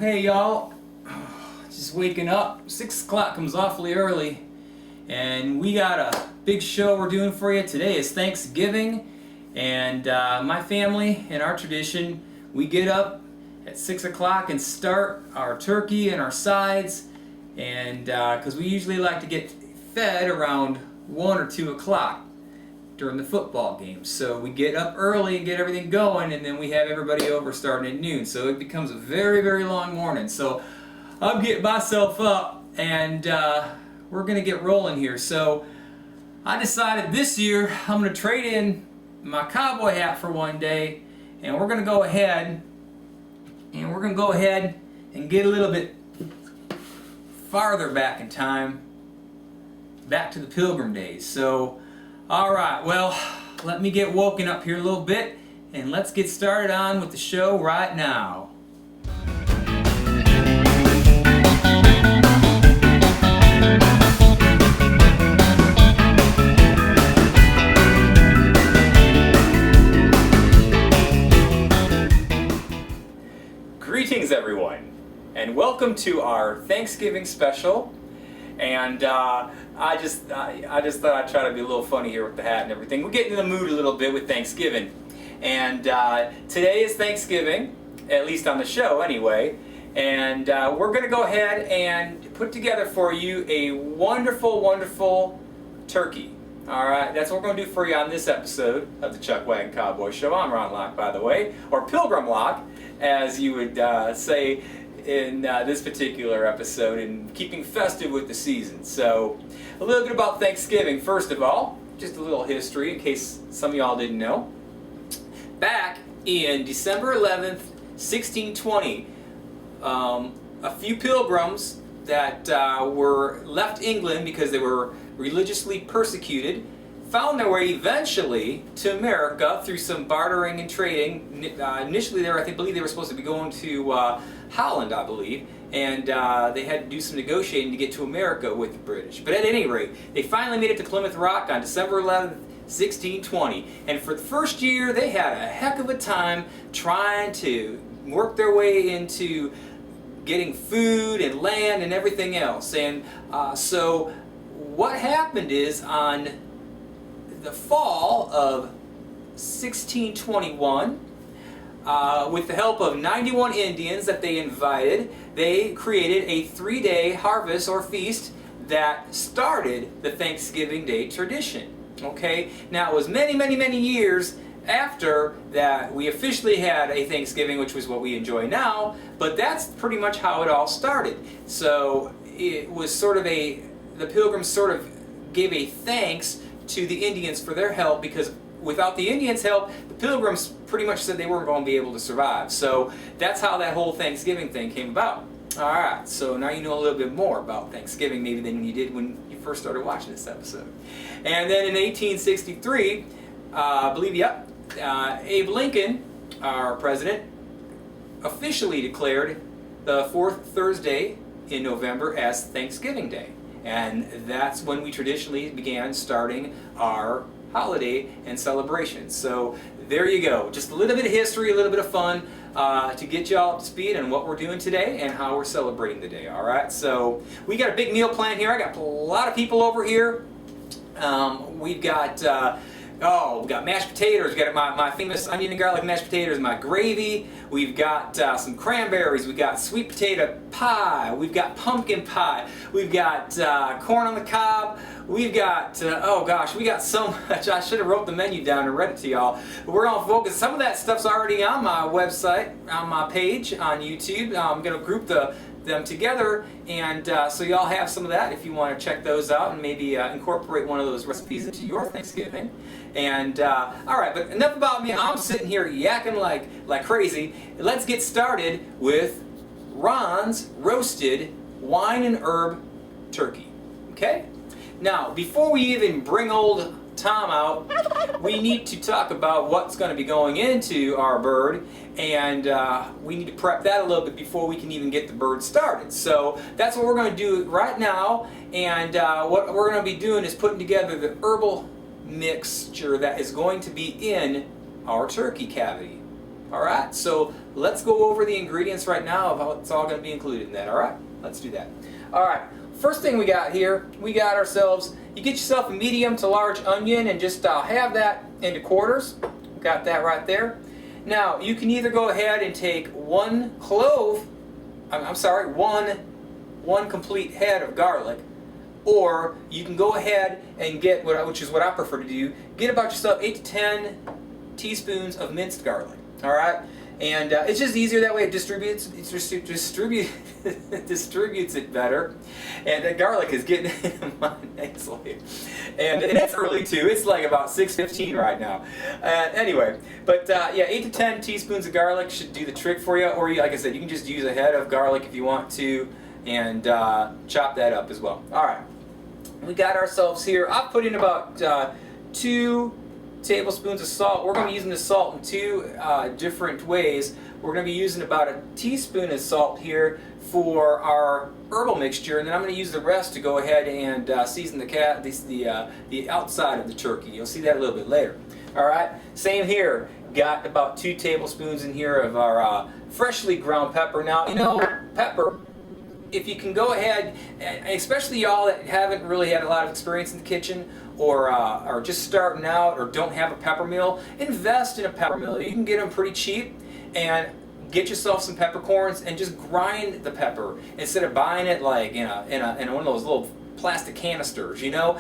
Hey y'all, just waking up. 6 o'clock comes awfully early, and we got a big show we're doing for you. Today is Thanksgiving, and my family and our tradition, we get up at 6 o'clock and start our turkey and our sides, and because we usually like to get fed around 1 or 2 o'clock during the football game. So we get up early and get everything going, and then we have everybody over starting at noon. So it becomes a very, very long morning. So I'm getting myself up, and we're going to get rolling here. So I decided this year I'm going to trade in my cowboy hat for one day, and we're going to go ahead and get a little bit farther back in time, back to the Pilgrim days. So alright, well, let me get woken up here a little bit, and let's get started on with the show right now. Greetings everyone, and welcome to our Thanksgiving special. And I just thought I'd try to be a little funny here with the hat and everything. We're getting in the mood a little bit with Thanksgiving. And today is Thanksgiving, at least on the show anyway. And we're going to go ahead and put together for you a wonderful, wonderful turkey. Alright, that's what we're going to do for you on this episode of the Chuck Wagon Cowboy Show. I'm Ron Locke, by the way, or Pilgrim Locke, as you would say in this particular episode, and keeping festive with the season. So a little bit about Thanksgiving. First of all, just a little history in case some of y'all didn't know. Back in December 11th, 1620, a few pilgrims that were left England because they were religiously persecuted found their way eventually to America through some bartering and trading. Initially, I believe they were supposed to be going to Holland, I believe, and they had to do some negotiating to get to America with the British. But at any rate, they finally made it to Plymouth Rock on December 11th, 1620, and for the first year, they had a heck of a time trying to work their way into getting food and land and everything else. And so what happened is, on the fall of 1621, with the help of 91 Indians that they invited, they created a 3-day harvest or feast that started the Thanksgiving Day tradition. Okay, now it was many, many, many years after that we officially had a Thanksgiving, which was what we enjoy now, but that's pretty much how it all started. So it was sort of the Pilgrims sort of gave a thanks to the Indians for their help, because without the Indians' help, the Pilgrims pretty much said they weren't going to be able to survive. So that's how that whole Thanksgiving thing came about. Alright, so now you know a little bit more about Thanksgiving maybe than you did when you first started watching this episode. And then in 1863, Abe Lincoln, our president, officially declared the fourth Thursday in November as Thanksgiving Day. And that's when we traditionally began starting our holiday and celebrations. So there you go. Just a little bit of history, a little bit of fun to get you all up to speed on what we're doing today and how we're celebrating the day. All right. So we got a big meal plan here. I got a lot of people over here. We've got we got mashed potatoes. We got my famous onion and garlic mashed potatoes, my gravy. We've got some cranberries. We've got sweet potato pie. We've got pumpkin pie. We've got corn on the cob. We've got, we got so much. I should have wrote the menu down and read it to y'all. But we're going to focus. Some of that stuff's already on my website, on my page on YouTube. I'm going to group them together, and so y'all have some of that if you want to check those out and maybe incorporate one of those recipes into your Thanksgiving. And alright, but enough about me. I'm sitting here yakking like crazy. Let's get started with Ron's roasted wine and herb turkey. Okay? Now, before we even bring old Tom out, we need to talk about what's going to be going into our bird, and we need to prep that a little bit before we can even get the bird started. So that's what we're going to do right now, and what we're going to be doing is putting together the herbal mixture that is going to be in our turkey cavity. All right, so let's go over the ingredients right now of how it's all going to be included in that. All right, let's do that. All right, first thing we got here, we got ourselves, you get yourself a medium to large onion and just have that into quarters. Got that right there. Now, you can either go ahead and take one complete head of garlic, or you can go ahead and get, which is what I prefer to do, get about yourself 8 to 10 teaspoons of minced garlic. All right, and it's just easier that way. It distributes it better. And the garlic is getting into my nasal here, and it's early too. It's like about 6:15 right now. Anyway, but yeah, 8 to 10 teaspoons of garlic should do the trick for you. Or like I said, you can just use a head of garlic if you want to, and chop that up as well. All right, we got ourselves here. I've put in about 2 tablespoons of salt. We're going to be using the salt in 2 different ways. We're going to be using about a teaspoon of salt here for our herbal mixture, and then I'm going to use the rest to go ahead and season the outside of the turkey. You'll see that a little bit later. All right, same here. Got about 2 tablespoons in here of our freshly ground pepper. Now, you know, pepper, if you can go ahead, especially y'all that haven't really had a lot of experience in the kitchen, or are just starting out, or don't have a pepper mill, invest in a pepper mill. You can get them pretty cheap, and get yourself some peppercorns and just grind the pepper instead of buying it like in one of those little plastic canisters. You know,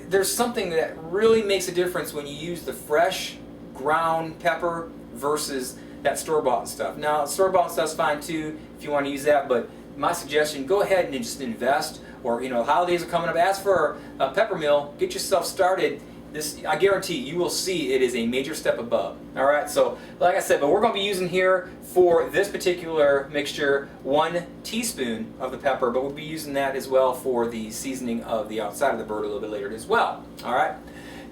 there's something that really makes a difference when you use the fresh ground pepper versus that store-bought stuff. Now, store-bought stuff's fine too if you want to use that, but my suggestion, go ahead and just invest. Or, you know, holidays are coming up. Ask for a pepper mill. Get yourself started. This, I guarantee you will see it is a major step above. All right, so like I said, but we're going to be using here for this particular mixture 1 teaspoon of the pepper, but we'll be using that as well for the seasoning of the outside of the bird a little bit later as well. All right,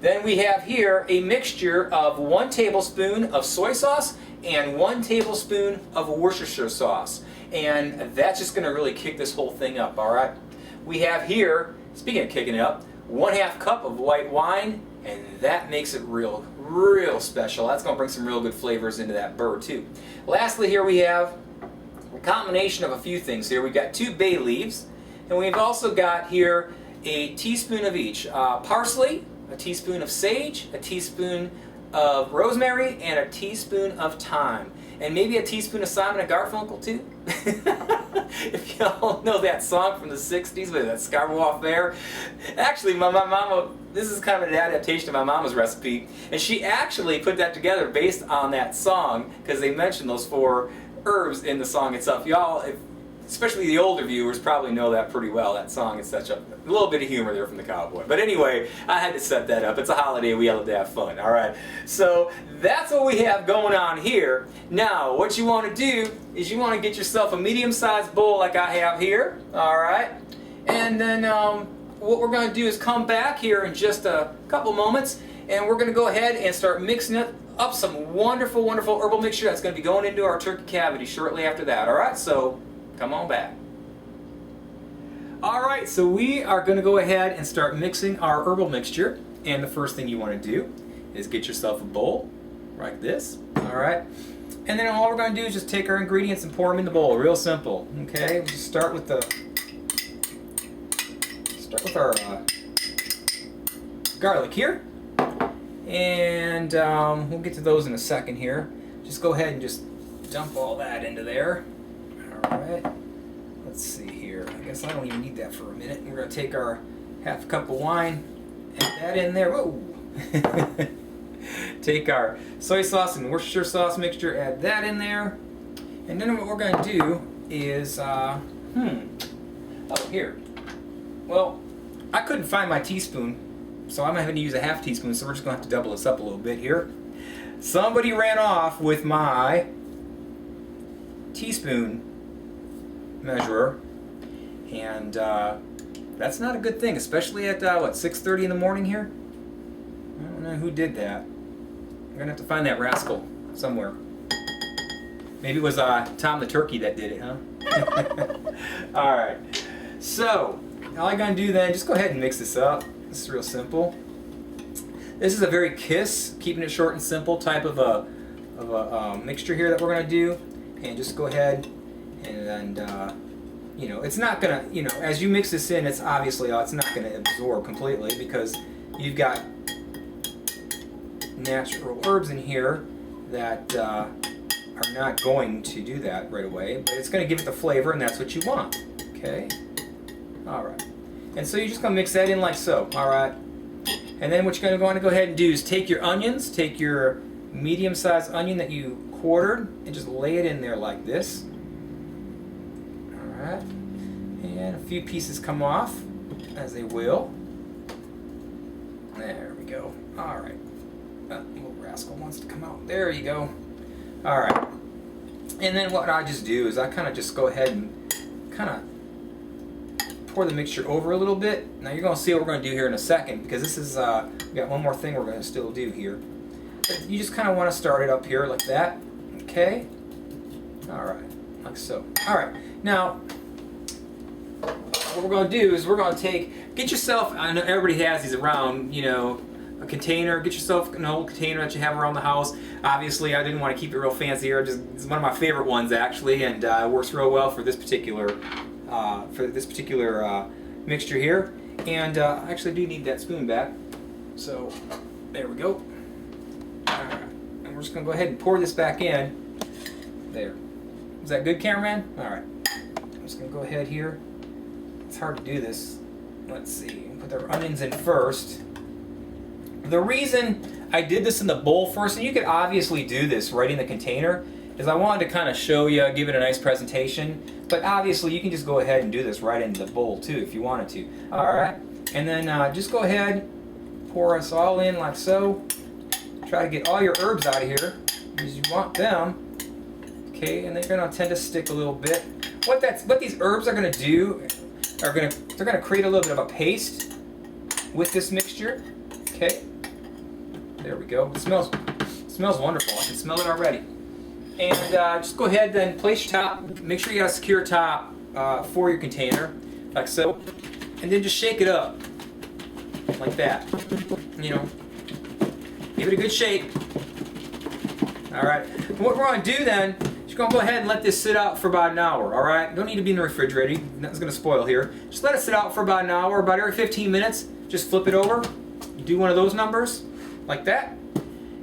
then we have here a mixture of 1 tablespoon of soy sauce and 1 tablespoon of Worcestershire sauce, and that's just going to really kick this whole thing up. All right. We have here, speaking of kicking it up, 1/2 cup of white wine, and that makes it real special. That's going to bring some real good flavors into that bird too. Lastly, here we have a combination of a few things here. We've got 2 bay leaves, and we've also got here a teaspoon of each. Parsley, a teaspoon of sage, a teaspoon of rosemary, and a teaspoon of thyme. And maybe a teaspoon of Simon and Garfunkel too. If y'all know that song from the 60s with that savoir faire. Actually, my mama, this is kind of an adaptation of my mama's recipe, and she actually put that together based on that song, because they mentioned those 4 herbs in the song itself. Y'all, especially the older viewers, probably know that pretty well. That song is such a little bit of humor there from the cowboy. But anyway, I had to set that up. It's a holiday. We have to have fun. All right. So that's what we have going on here. Now, what you want to do is you want to get yourself a medium-sized bowl like I have here. All right. And then what we're going to do is come back here in just a couple moments, and we're going to go ahead and start mixing up some wonderful, wonderful herbal mixture that's going to be going into our turkey cavity shortly after that. All right. So come on back. Alright, so we are going to go ahead and start mixing our herbal mixture. And the first thing you want to do is get yourself a bowl like this. Alright, and then all we're going to do is just take our ingredients and pour them in the bowl. Real simple. Okay, we'll just start with our garlic here. And we'll get to those in a second here. Just go ahead and just dump all that into there. Alright, let's see here. I guess I don't even need that for a minute. We're going to take our 1/2 cup of wine, add that in there. Whoa! Take our soy sauce and Worcestershire sauce mixture, add that in there. And then what we're going to do is, oh, here. Well, I couldn't find my teaspoon, so I'm having to use a 1/2 teaspoon, so we're just going to have to double this up a little bit here. Somebody ran off with my teaspoon measurer, and that's not a good thing, especially at what, 6:30 in the morning here. I don't know who did that. I'm gonna have to find that rascal somewhere. Maybe it was Tom the Turkey that did it, huh? All right, so all I gotta do then, just go ahead and mix this up. This is real simple. This is a very keeping it short and simple type of a of a mixture here that we're going to do, and just go ahead and you know, it's not going to, you know, as you mix this in, it's obviously it's not going to absorb completely because you've got natural herbs in here that are not going to do that right away, but it's going to give it the flavor, and that's what you want. Okay? Alright. And so you're just going to mix that in like so. Alright? And then what you're going to go ahead and do is take your onions, take your medium-sized onion that you quartered, and just lay it in there like this. Alright. And a few pieces come off, as they will. There we go. Alright. Little rascal wants to come out. There you go. Alright. And then what I just do is I kind of just go ahead and kind of pour the mixture over a little bit. Now you're going to see what we're going to do here in a second, because this is, we got one more thing we're going to still do here. But you just kind of want to start it up here like that. Okay? Alright. Like so. Alright. Now, what we're going to do is we're going to get yourself, I know everybody has these around, you know, a container. Get yourself an old container that you have around the house. Obviously, I didn't want to keep it real fancy here. It's one of my favorite ones actually, and it works real well for this particular mixture here. And I actually do need that spoon back. So there we go. Alright. And we're just going to go ahead and pour this back in. There. Is that good, cameraman? Alright. I'm just going to go ahead here. It's hard to do this. Let's see. Put the onions in first. The reason I did this in the bowl first, and you could obviously do this right in the container, is I wanted to kind of show you, give it a nice presentation. But obviously you can just go ahead and do this right in the bowl too if you wanted to. Alright. And then just go ahead, pour us all in like so. Try to get all your herbs out of here because you want them. Okay, and they're going to tend to stick a little bit. What these herbs are going to do they're going to create a little bit of a paste with this mixture. Okay. There we go. It smells wonderful. I can smell it already. And just go ahead and place your top. Make sure you got a secure top for your container, like so. And then just shake it up, like that. You know, give it a good shake. All right. And what we're going to do then is you're going to go ahead and let this sit out for about an hour. All right. Don't need to be in the refrigerator. Nothing's going to spoil here. Just let it sit out for about an hour. About every 15 minutes, just flip it over. Do one of those numbers, like that,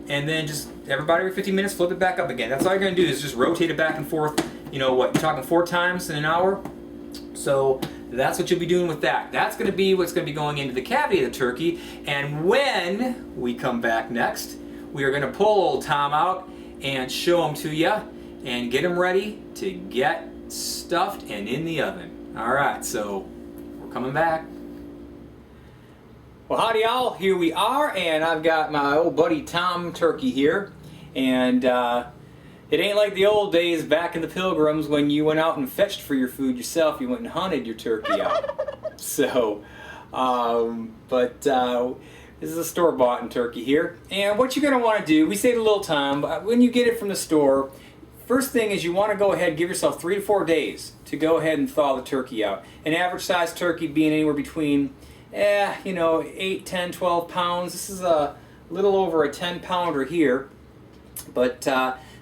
and then just every 15 minutes flip it back up again. That's all you're going to do is just rotate it back and forth. You know what, you're talking 4 times in an hour. So that's what you'll be doing with that. That's going to be what's going to be going into the cavity of the turkey. And when we come back next, we are going to pull old Tom out and show him to you and get him ready to get stuffed and in the oven. All right, so we're coming back. Well, howdy y'all, here we are, and I've got my old buddy Tom Turkey here, and it ain't like the old days back in the Pilgrims when you went out and fetched for your food yourself. You went and hunted your turkey out. So, this is a store-bought turkey here, and what you're going to want to do, we saved a little time, but when you get it from the store, first thing is you want to go ahead and give yourself 3 to 4 days to go ahead and thaw the turkey out. An average size turkey being anywhere between 8, 10, 12 pounds. This is a little over a 10-pounder here, but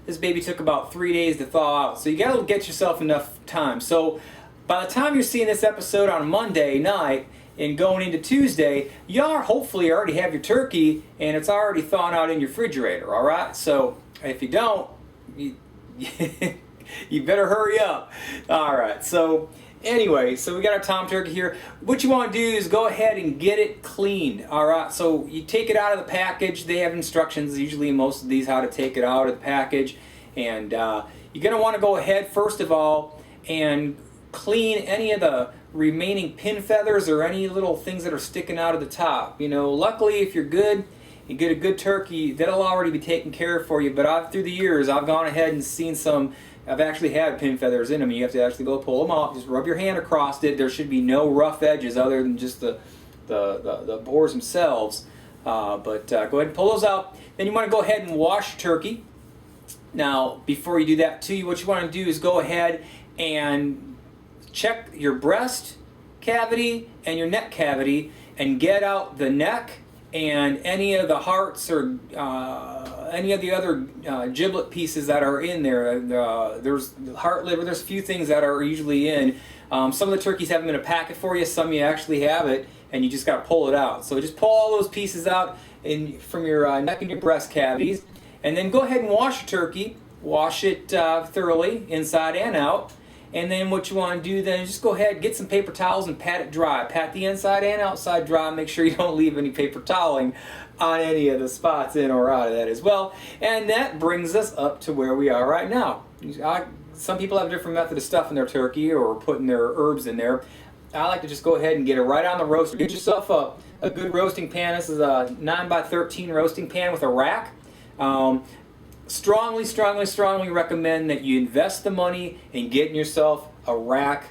this baby took about 3 days to thaw out, so you got to get yourself enough time. So by the time you're seeing this episode on Monday night and going into Tuesday, you hopefully already have your turkey and it's already thawed out in your refrigerator, all right? So if you don't, you better hurry up. All right, so anyway, so we got our Tom Turkey here. What you want to do is go ahead and get it cleaned. All right, so you take it out of the package. They have instructions usually in most of these how to take it out of the package. And you're going to want to go ahead first of all and clean any of the remaining pin feathers or any little things that are sticking out of the top. You know, luckily if you're good, you get a good turkey, that'll already be taken care of for you. But through the years, I've gone ahead and seen some. I've actually had pin feathers in them. You have to actually go pull them off. Just rub your hand across it. There should be no rough edges other than just the boars themselves. But go ahead and pull those out. Then you want to go ahead and wash your turkey. Now, before you do that too, what you want to do is go ahead and check your breast cavity and your neck cavity and get out the neck and any of the hearts or any of the other giblet pieces that are in there. There's heart, liver. There's a few things that are usually in. Some of the turkeys have them in a packet for you. Some you actually have it, and you just got to pull it out. So just pull all those pieces out from your neck and your breast cavities, and then go ahead and wash your turkey. Wash it thoroughly, inside and out. And then what you want to do then is just go ahead, get some paper towels and pat it dry. Pat the inside and outside dry. Make sure you don't leave any paper toweling on any of the spots in or out of that as well. And that brings us up to where we are right now. Some people have a different method of stuffing their turkey or putting their herbs in there. I like to just go ahead and get it right on the roaster. Get yourself a good roasting pan. This is a 9x13 roasting pan with a rack. Strongly recommend that you invest the money in getting yourself a rack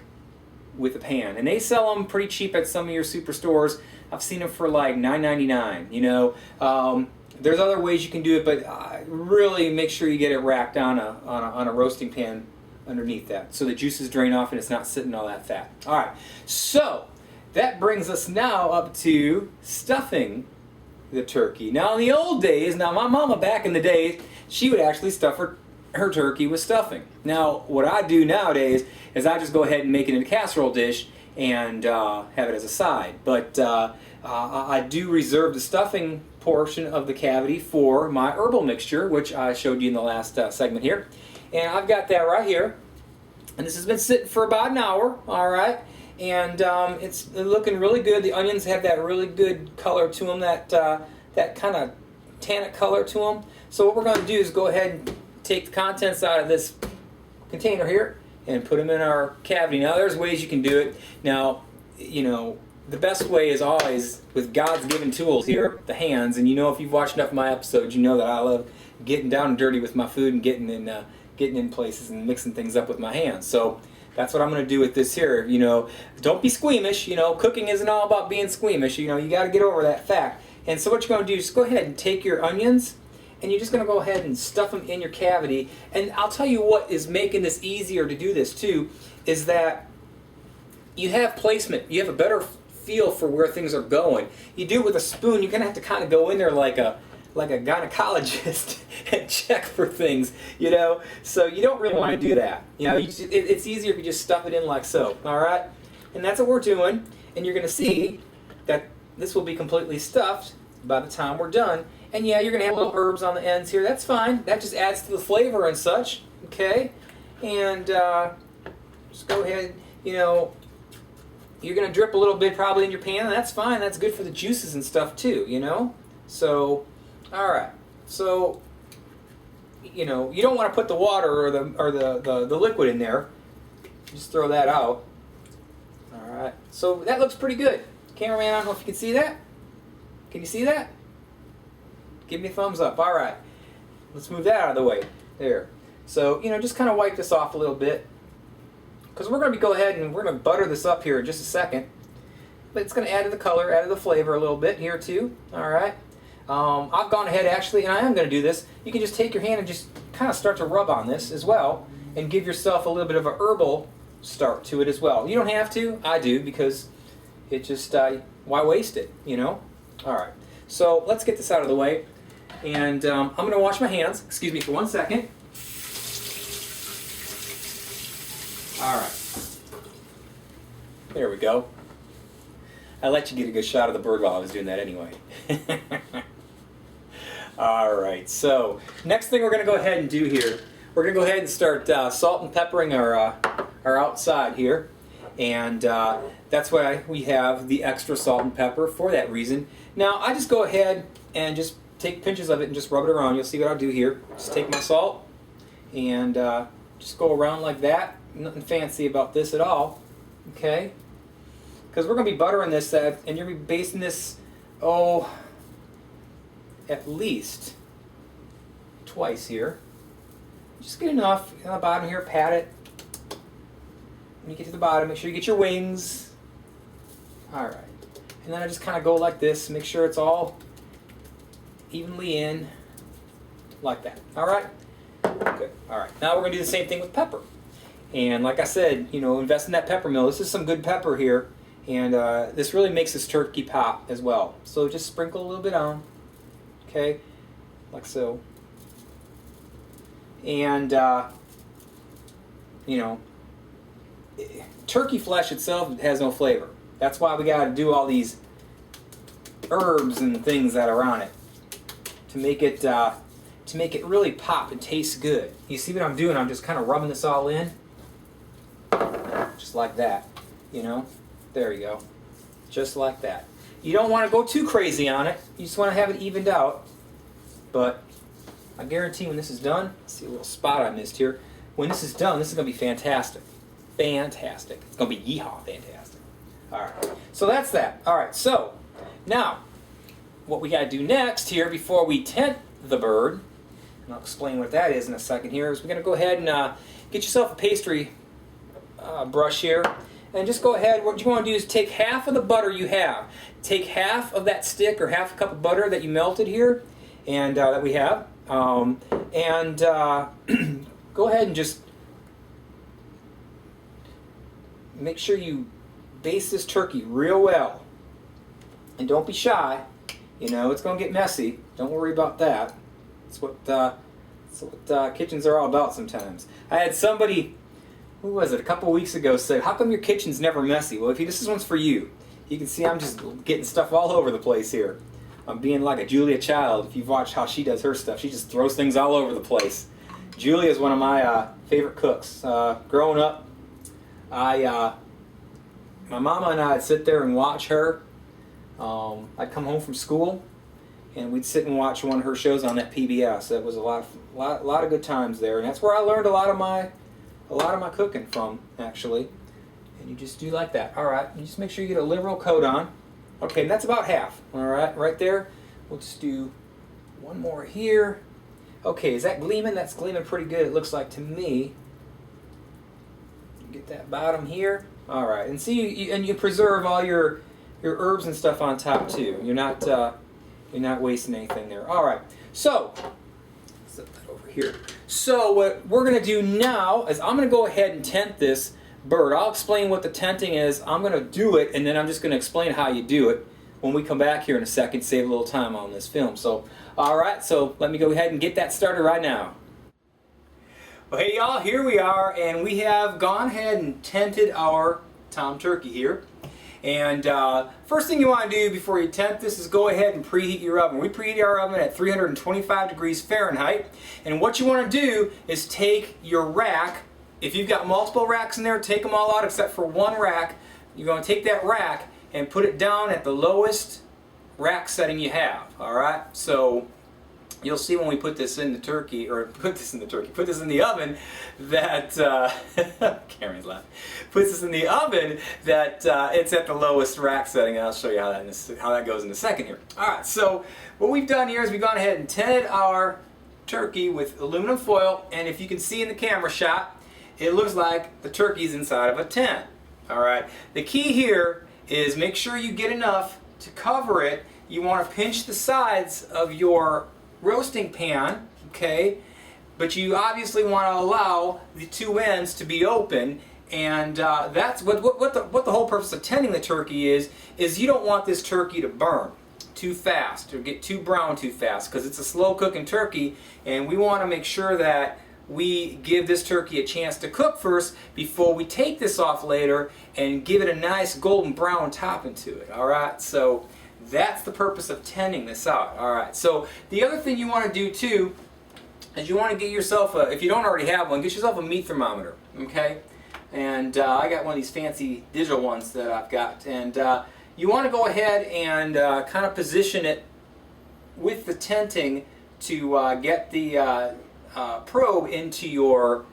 with a pan. And they sell them pretty cheap at some of your superstores. I've seen them for like $9.99. You know, there's other ways you can do it, but really make sure you get it racked on a roasting pan underneath that, so the juices drain off and it's not sitting all that fat. All right, so that brings us now up to stuffing the turkey. Now in the old days, my mama back in the day, she would actually stuff her turkey with stuffing. Now what I do nowadays is I just go ahead and make it in a casserole dish and have it as a side. But I do reserve the stuffing portion of the cavity for my herbal mixture, which I showed you in the last segment here. And I've got that right here. And this has been sitting for about an hour, all right? And it's looking really good. The onions have that really good color to them, that kind of tannic color to them. So what we're going to do is go ahead and take the contents out of this container here and put them in our cavity. Now there's ways you can do it. Now, you know, the best way is always with God's given tools here, the hands. And you know, if you've watched enough of my episodes, you know that I love getting down and dirty with my food and getting in places and mixing things up with my hands. So that's what I'm going to do with this here. You know, don't be squeamish. You know, cooking isn't all about being squeamish. You know, you got to get over that fact. And so what you're going to do is go ahead and take your onions, and you're just going to go ahead and stuff them in your cavity. And I'll tell you what is making this easier to do this too, is that you have placement. You have a better feel for where things are going. You do it with a spoon. You're going to have to kind of go in there like a gynecologist and check for things, you know. So you don't really want to do that. You know, it's easier if you just stuff it in like so. All right, and that's what we're doing. And you're going to see that this will be completely stuffed by the time we're done. And yeah, you're going to have little herbs on the ends here. That's fine. That just adds to the flavor and such. Okay, and just go ahead. You know, you're going to drip a little bit probably in your pan, and that's fine. That's good for the juices and stuff too. You know, so. All right, so you know you don't want to put the water or the liquid in there. Just throw that out. All right, so that looks pretty good. Cameraman, I don't know if you can see that. Can you see that? Give me a thumbs up. All right, let's move that out of the way. There. So you know, just kind of wipe this off a little bit, because we're going to go ahead and we're going to butter this up here in just a second. But it's going to add to the color, add to the flavor a little bit here too. All right. I've gone ahead actually, and I am going to do this. You can just take your hand and just kind of start to rub on this as well, and give yourself a little bit of a herbal start to it as well. You don't have to. I do, because it just, why waste it, you know? All right, so let's get this out of the way, and I'm going to wash my hands. Excuse me for 1 second. All right, there we go. I let you get a good shot of the bird while I was doing that anyway. All right, so next thing we're going to go ahead and do here, we're going to go ahead and start salt and peppering our outside here. And that's why we have the extra salt and pepper for that reason. Now, I just go ahead and just take pinches of it and just rub it around. You'll see what I'll do here. Just take my salt and just go around like that. Nothing fancy about this at all, okay? Because we're going to be buttering this, and you're going to be basting this, at least twice here. Just get enough on the bottom here, pat it. When you get to the bottom, make sure you get your wings. All right. And then I just kind of go like this, make sure it's all evenly in, like that. All right? Good. All right. Now we're going to do the same thing with pepper. And like I said, you know, invest in that pepper mill. This is some good pepper here. And this really makes this turkey pop as well. So just sprinkle a little bit on, okay, like so. And you know, turkey flesh itself has no flavor. That's why we got to do all these herbs and things that are on it to make it really pop and taste good. You see what I'm doing? I'm just kind of rubbing this all in, just like that. You know, there you go, just like that. You don't want to go too crazy on it. You just want to have it evened out. But I guarantee when this is done, see a little spot I missed here. When this is done, this is going to be fantastic. Fantastic. It's going to be yeehaw fantastic. All right. So that's that. All right. So now, what we got to do next here before we tent the bird, and I'll explain what that is in a second here, is we're going to go ahead and get yourself a pastry brush here. And just go ahead, what you want to do is take half of the butter you have. Take half of that stick or half a cup of butter that you melted here, and that we have. Go ahead and just make sure you baste this turkey real well. And don't be shy. You know, it's going to get messy. Don't worry about that. That's what kitchens are all about sometimes. I had somebody, who was it, a couple weeks ago said, how come your kitchen's never messy? Well, this one's for you. You can see I'm just getting stuff all over the place here. I'm being like a Julia Child. If you've watched how she does her stuff, she just throws things all over the place. Julia is one of my favorite cooks. Growing up, my mama and I would sit there and watch her. I'd come home from school, and we'd sit and watch one of her shows on that PBS. That was a lot of good times there, and that's where I learned a lot of my cooking from, actually. And you just do like that. All right, you just make sure you get a liberal coat on. Okay, and that's about half. All right, right there. We'll just do one more here. Okay, is that gleaming? That's gleaming pretty good, it looks like to me. Get that bottom here. All right, and see, you preserve all your herbs and stuff on top too. You're not wasting anything there. All right, so set that over here. So what we're going to do now is I'm going to go ahead and tent this bird. I'll explain what the tenting is. I'm going to do it, and then I'm just going to explain how you do it when we come back here in a second, save a little time on this film. So, all right, so let me go ahead and get that started right now. Well, hey y'all, here we are, and we have gone ahead and tented our tom turkey here. And first thing you want to do before you tent this is go ahead and preheat your oven. We preheat our oven at 325 degrees Fahrenheit. And what you want to do is take your rack. If you've got multiple racks in there, take them all out except for one rack. You're going to take that rack and put it down at the lowest rack setting you have. All right? So you'll see when we put this in the turkey, or put this in the oven, that Karen's laughing. Puts this in the oven, that it's at the lowest rack setting. And I'll show you how that goes in a second here. All right. So what we've done here is we've gone ahead and tented our turkey with aluminum foil, and if you can see in the camera shot, it looks like the turkey's inside of a tent. All right. The key here is make sure you get enough to cover it. You want to pinch the sides of your roasting pan, okay? But you obviously want to allow the two ends to be open, and that's what the whole purpose of tending the turkey is you don't want this turkey to burn too fast or get too brown too fast, because it's a slow cooking turkey, and we want to make sure that we give this turkey a chance to cook first before we take this off later and give it a nice golden brown topping to it. All right, so that's the purpose of tending this out. All right, so the other thing you want to do too is you want to get yourself if you don't already have one, get yourself a meat thermometer, okay? And I got one of these fancy digital ones that I've got, and you want to go ahead and kind of position it with the tenting to get the probe into your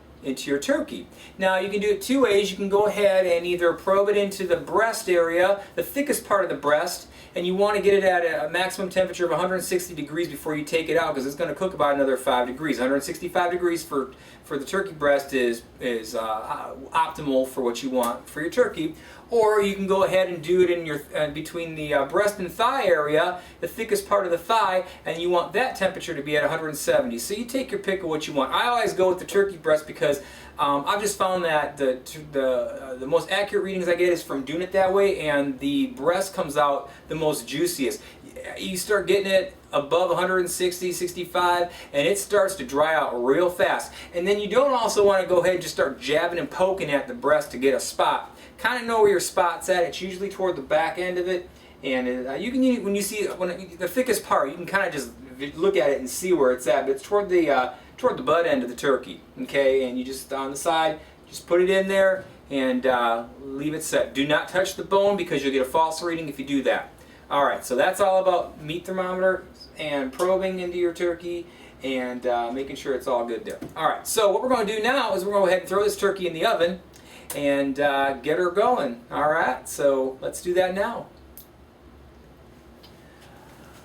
turkey. Now you can do it two ways. You can go ahead and either probe it into the breast area, the thickest part of the breast, and you want to get it at a maximum temperature of 160 degrees before you take it out, because it's going to cook about another 5 degrees. 165 degrees for the turkey breast is optimal for what you want for your turkey. Or you can go ahead and do it in your between the breast and thigh area, the thickest part of the thigh, and you want that temperature to be at 170. So you take your pick of what you want. I always go with the turkey breast because I've just found that the most accurate readings I get is from doing it that way, and the breast comes out the most juiciest. You start getting it above 160, 65, and it starts to dry out real fast. And then you don't also want to go ahead and just start jabbing and poking at the breast to get a spot. Kind of know where your spot's at. It's usually toward the back end of it, and you can when you see the thickest part, you can kind of just look at it and see where it's at. But it's toward the butt end of the turkey. Okay, and you just on the side, just put it in there and leave it set. Do not touch the bone because you'll get a false reading if you do that. All right, so that's all about meat thermometer and probing into your turkey and making sure it's all good there. All right, so what we're going to do now is we're going to go ahead and throw this turkey in the oven and get her going. All right, so let's do that now.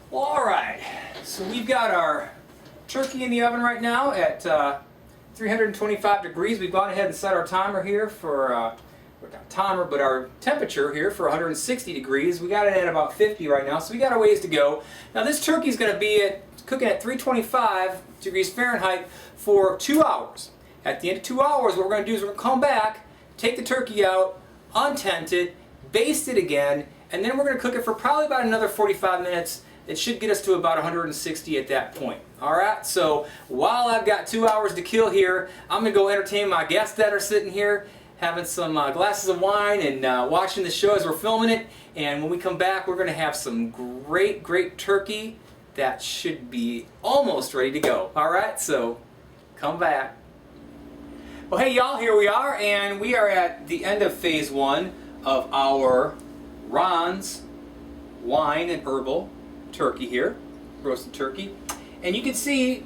Well, all right, so we've got our turkey in the oven right now at 325 degrees. We've gone ahead and set our timer here for not timer, but our temperature here for 160 degrees. We got it at about 50 right now, so we got a ways to go. Now this turkey is going to be cooking at 325 degrees Fahrenheit for 2 hours. At the end of 2 hours, what we're going to do is we're going to come back, take the turkey out, untent it, baste it again, and then we're going to cook it for probably about another 45 minutes. It should get us to about 160 at that point. Alright, so while I've got 2 hours to kill here, I'm going to go entertain my guests that are sitting here, having some glasses of wine and watching the show as we're filming it. And when we come back, we're going to have some great turkey that should be almost ready to go. Alright, so come back. Well, hey y'all, here we are, and we are at the end of phase one of our Ron's Wine and Herbal turkey here, roasted turkey. And you can see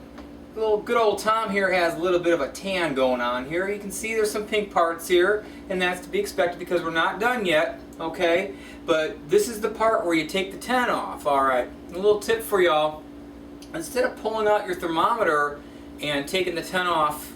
little good old Tom here has a little bit of a tan going on here. You can see there's some pink parts here, and that's to be expected because we're not done yet, okay? But this is the part where you take the tan off, alright? A little tip for y'all, instead of pulling out your thermometer and taking the tan off,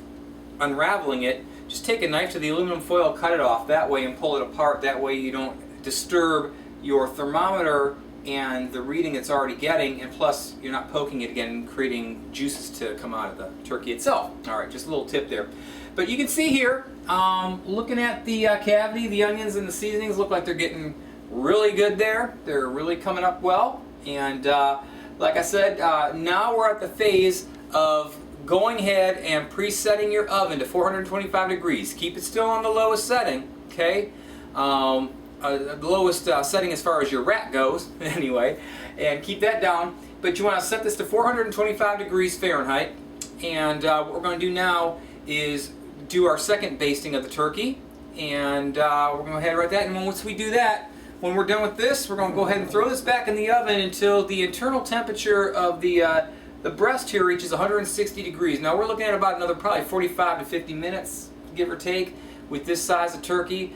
unraveling it, just take a knife to the aluminum foil, cut it off that way and pull it apart. That way you don't disturb your thermometer and the reading it's already getting, and plus you're not poking it again and creating juices to come out of the turkey itself. Alright, just a little tip there. But you can see here, looking at the cavity, the onions and the seasonings look like they're getting really good there. They're really coming up well. And like I said, now we're at the phase of going ahead and presetting your oven to 425 degrees. Keep it still on the lowest setting, okay? The lowest setting as far as your rack goes, anyway, and keep that down. But you want to set this to 425 degrees Fahrenheit, and what we're going to do now is do our second basting of the turkey, and we're going to go ahead and write that. And once we do that, when we're done with this, we're going to go ahead and throw this back in the oven until the internal temperature of the breast here reaches 160 degrees. Now we're looking at about another probably 45 to 50 minutes, give or take, with this size of turkey.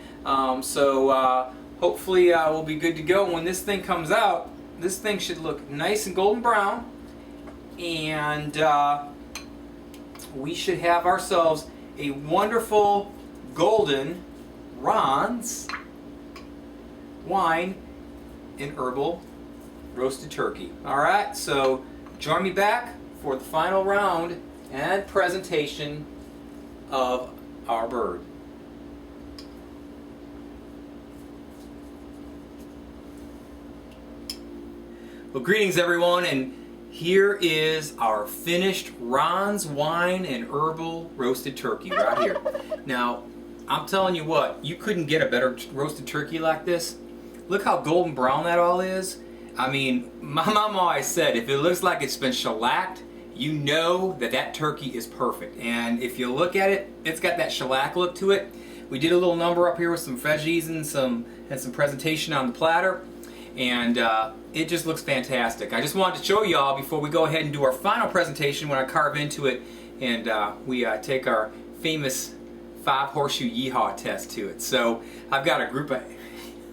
Hopefully we'll be good to go. When this thing comes out, this thing should look nice and golden brown, and we should have ourselves a wonderful golden Ron's Wine and Herbal roasted turkey. Alright, so join me back for the final round and presentation of our bird. Well, greetings everyone, and here is our finished Ron's Wine and Herbal roasted turkey right here. Now, I'm telling you what, you couldn't get a better roasted turkey like this. Look how golden brown that all is. I mean, my mom always said if it looks like it's been shellacked, you know that that turkey is perfect. And if you look at it, it's got that shellac look to it. We did a little number up here with some veggies and some presentation on the platter, and it just looks fantastic. I just wanted to show y'all before we go ahead and do our final presentation when I carve into it and we take our famous 5 horseshoe yeehaw test to it. So I've got a group of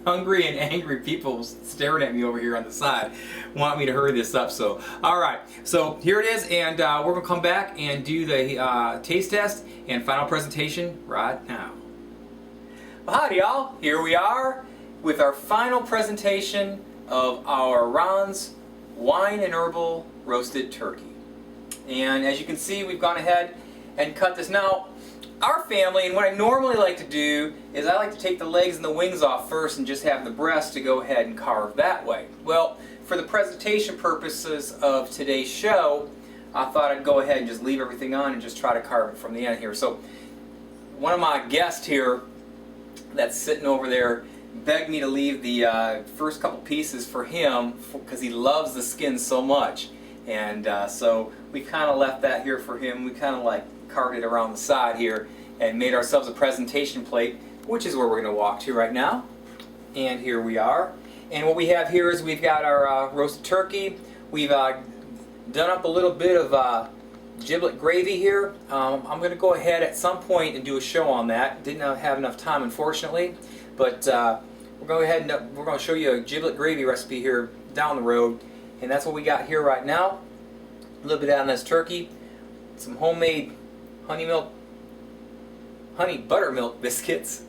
hungry and angry people staring at me over here on the side, want me to hurry this up. So, alright, so here it is, and we're going to come back and do the taste test and final presentation right now. Well, howdy y'all, here we are with our final presentation of our Ron's Wine and Herbal Roasted Turkey. And as you can see, we've gone ahead and cut this. Now, our family, and what I normally like to do is I like to take the legs and the wings off first and just have the breast to go ahead and carve that way. Well, for the presentation purposes of today's show, I thought I'd go ahead and just leave everything on and just try to carve it from the end here. So one of my guests here that's sitting over there begged me to leave the first couple pieces for him because he loves the skin so much. And so we kind of left that here for him. We kind of like carved it around the side here and made ourselves a presentation plate, which is where we're going to walk to right now. And here we are. And what we have here is we've got our roasted turkey. We've done up a little bit of giblet gravy here. I'm going to go ahead at some point and do a show on that. Didn't have enough time, unfortunately, but we're going to show you a giblet gravy recipe here down the road, and that's what we got here right now. A little bit on this turkey, some homemade honey buttermilk biscuits,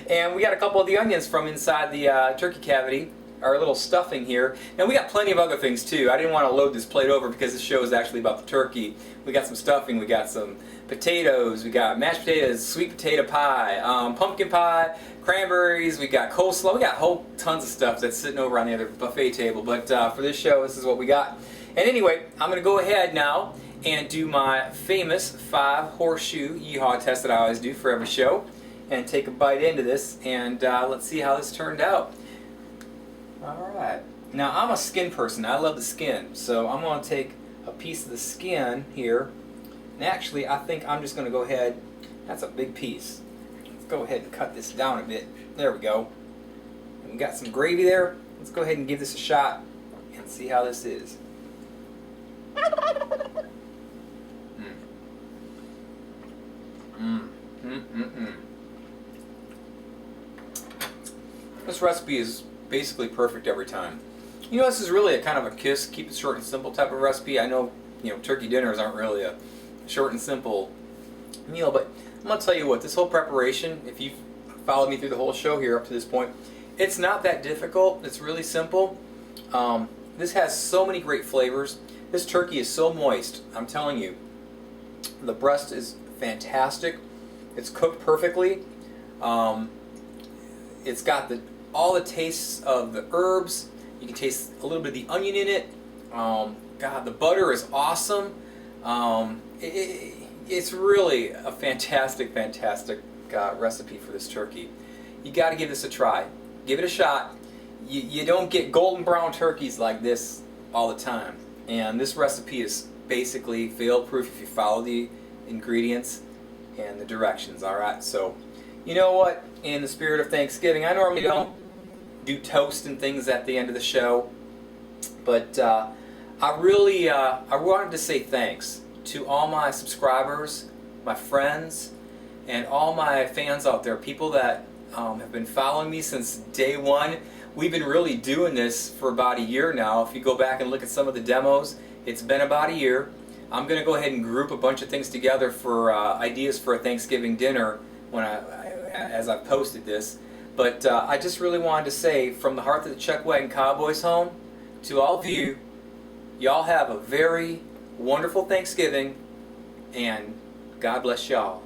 and we got a couple of the onions from inside the turkey cavity. Our little stuffing here. Now we got plenty of other things too. I didn't want to load this plate over because this show is actually about the turkey. We got some stuffing, we got some potatoes, we got mashed potatoes, sweet potato pie, pumpkin pie, cranberries, we got coleslaw, we got whole tons of stuff that's sitting over on the other buffet table. But for this show, this is what we got. And anyway, I'm going to go ahead now and do my famous 5 horseshoe yeehaw test that I always do for every show and take a bite into this, and let's see how this turned out. Alright, now I'm a skin person. I love the skin, so I'm going to take a piece of the skin here, and actually I think I'm just going to go ahead, that's a big piece, let's go ahead and cut this down a bit. There we go. And we got some gravy there. Let's go ahead and give this a shot and see how this is. This recipe is basically perfect every time. You know, this is really a kind of a kiss, keep it short and simple type of recipe. I know, turkey dinners aren't really a short and simple meal, but I'm going to tell you what, this whole preparation, if you've followed me through the whole show here up to this point, it's not that difficult. It's really simple. This has so many great flavors. This turkey is so moist, I'm telling you. The breast is fantastic. It's cooked perfectly. It's got all the tastes of the herbs. You can taste a little bit of the onion in it. God, the butter is awesome. It's really a fantastic recipe for this turkey. You got to give this a try. Give it a shot. You don't get golden brown turkeys like this all the time. And this recipe is basically fail-proof if you follow the ingredients and the directions. Alright, so you know what? In the spirit of Thanksgiving, I normally don't do toast and things at the end of the show, but I wanted to say thanks to all my subscribers, my friends, and all my fans out there, people that have been following me since day one. We've been really doing this for about a year now. If you go back and look at some of the demos, it's been about a year. I'm going to go ahead and group a bunch of things together for ideas for a Thanksgiving dinner as I've posted this. But I just really wanted to say, from the heart of the Chuck Wagon Cowboys home, to all of you, y'all have a very wonderful Thanksgiving, and God bless y'all.